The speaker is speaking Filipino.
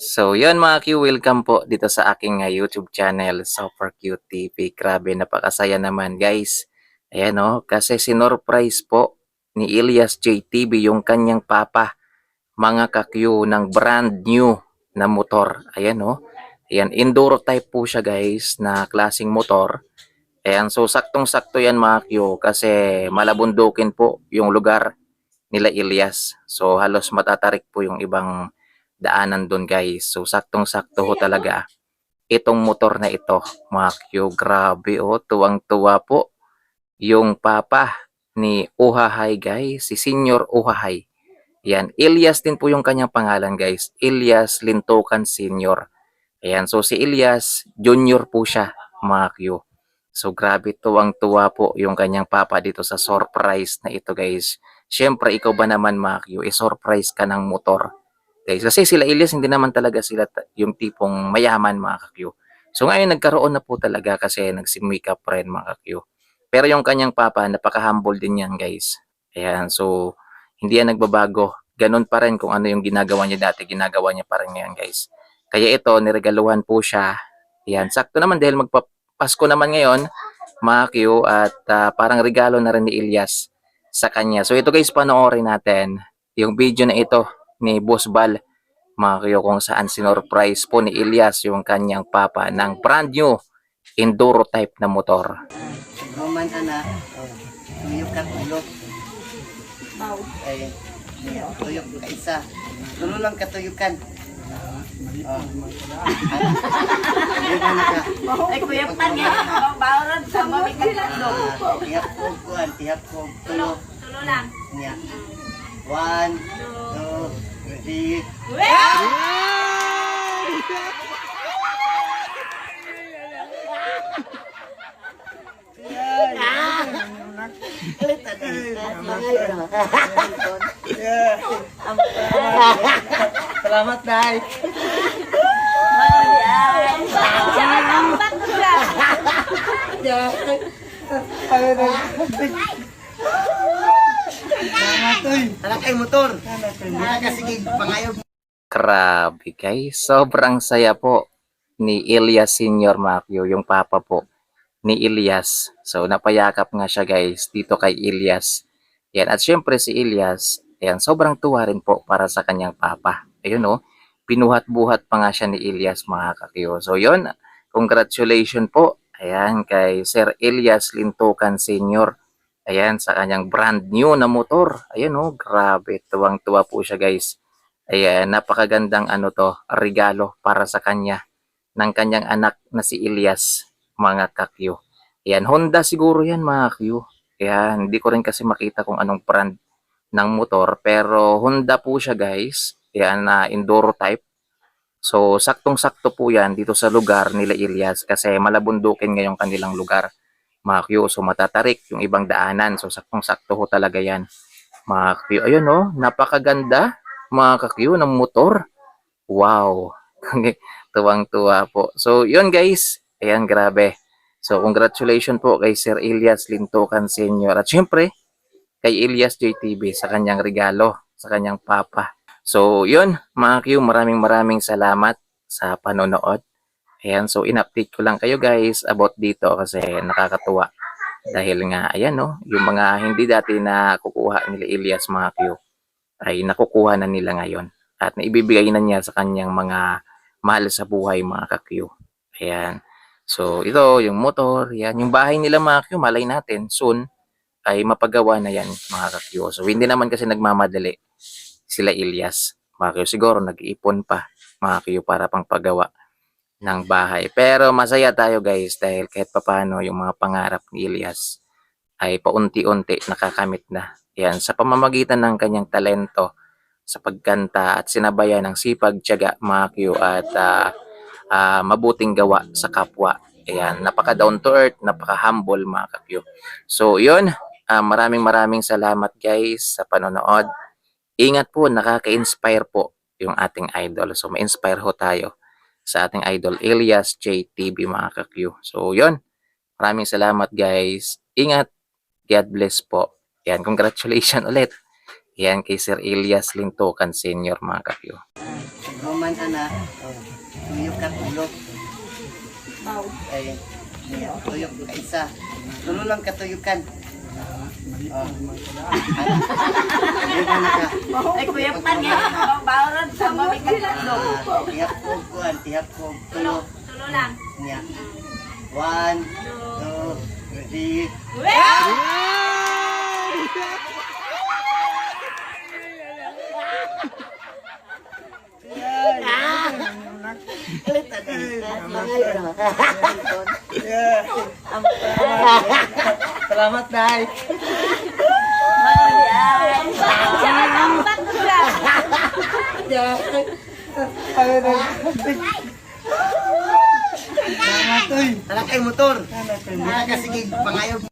So, yun mga Q, welcome po dito sa aking YouTube channel, Super Cute TV. Grabe, napakasaya naman guys. Ayan o, kasi sinorprise po ni Elias JTV yung kanyang papa, mga ka-Q, ng brand new na motor. Ayan o, ayan, enduro type po siya guys na klaseng motor. Ayan, so saktong-sakto yan mga Q kasi malabundukin po yung lugar nila Elias. So halos matatarik po yung ibang daanan doon guys. So saktong-sakto ho talaga itong motor na ito mga Q. Grabe oh, tuwang-tuwa po yung papa ni Uhahay guys, si Senior Uhahay. Yan, Elias din po yung kanyang pangalan guys. Elias Lintokan Senior. Ayan, so si Elias Junior po siya mga Q. So grabe tuwang-tuwa po yung kanyang papa dito sa surprise na ito guys. Siyempre ikaw ba naman mga Q, surprise ka ng motor. Guys, kasi sila Elias hindi naman talaga sila yung tipong mayaman mga Q. So ngayon nagkaroon na po talaga kasi nagsimikap rin mga Q. Pero yung kanyang papa napaka-humble din yan guys. Ayan, so hindi yan nagbabago. Ganun pa rin kung ano yung ginagawa niya dati, ginagawa niya pa rin ngayon guys. Kaya ito, niregaluhan po siya. Ayan, sakto naman dahil Pasko naman ngayon, mga Q, at parang regalo na rin ni Elias sa kanya. So ito guys, panoorin natin yung video na ito ni Boss Bal, mga Q, kung saan sinorprise po ni Elias yung kanyang papa ng brand new enduro type na motor. Roman ana, tuyok ka tuyok. Ay, tuyok ka isa. Tulo lang katuyukan. Ay, kuya pan nga. Bawran sa mamikat tatlo. Tihap ko kuan, tihap ko tulo. Tulo lang. Niya. 1, 2, 3. Salamat, Day. Anak ay motor. Sige, pangayog. Grabe guys, sobrang saya po ni Elias Senior Macchio, yung papa po ni Elias. So napayakap nga siya guys dito kay Elias. Yan, at syempre si Elias, yan, sobrang tuwa rin po para sa kanyang papa. Ayun oh, pinuhat-buhat pa nga siya ni Elias mga kakyo. So yun, congratulations po. Ayan, kay Sir Elias Lintokan Senior. Ayan, sa kanyang brand new na motor. Ayan oh, grabe, tuwang-tuwa po siya guys. Ayan, napakagandang ano to, regalo para sa kanya ng kanyang anak na si Elias, mga kakyo. Ayan, Honda siguro yan mga kakyo. Ayan, hindi ko rin kasi makita kung anong brand ng motor, pero Honda po siya guys. Ayan, na enduro type. So, saktong-sakto po yan dito sa lugar nila Elias kasi malabundukin ngayong kanilang lugar. Mga Q, so matatarik yung ibang daanan. So, saktong-sakto ho talaga yan. Mga Q, ayun oh, napakaganda mga ka-Q ng motor. Wow. Tuwang-tuwa po. So, yun guys. Ayan, grabe. So, congratulations po kay Sir Elias Lintokan Senior. At syempre, kay Elias JTV sa kanyang regalo, sa kanyang papa. So, yun, mga Q, maraming salamat sa panonood. Ayan, so in-update ko lang kayo guys about dito kasi nakakatuwa. Dahil nga, ayan no, yung mga hindi dati na kukuha nila Elias mga Q, ay nakukuha na nila ngayon. At naibibigay na niya sa kanyang mga mahal sa buhay mga ka-Q. Ayan. So, ito, yung motor, yan. Yung bahay nila mga Q, malay natin, soon, ay mapagawa na yan mga ka-Q. So, hindi naman kasi nagmamadali sila Elias. Mga Q, siguro nag-iipon pa mga Q para pang pagawa ng bahay. Pero masaya tayo guys dahil kahit papano yung mga pangarap ni Elias ay paunti-unti nakakamit na. Yan, sa pamamagitan ng kanyang talento sa pagkanta at sinabayan ng sipag, tiyaga, mga Q, at mabuting gawa sa kapwa. Ayan, napaka down to earth, napaka humble mga ka-Q. So, yun, maraming salamat guys sa panonood. Ingat po, nakaka-inspire po yung ating idol. So, ma-inspire ho tayo sa ating idol Elias JTV mga ka-Q. So, yun, maraming salamat guys. Ingat, God bless po. Yan, congratulations ulit. Yan kay Sir Elias Lintokan Senior mga ka-Q. Roman ka na. Oh. Tuyok ka, tulog. Ay, tuyok ka isa. Tulo lang katuyukan. Oh. Tuyok na ka. Ay, kuya pan nga. Bawran sa mabigat na. Tihap ko, kuan. Tihap ko, tulo. Tulo lang. Nya. 1, 2, 3. Salamat, Day. Anak ay motor. Sige, pangayog.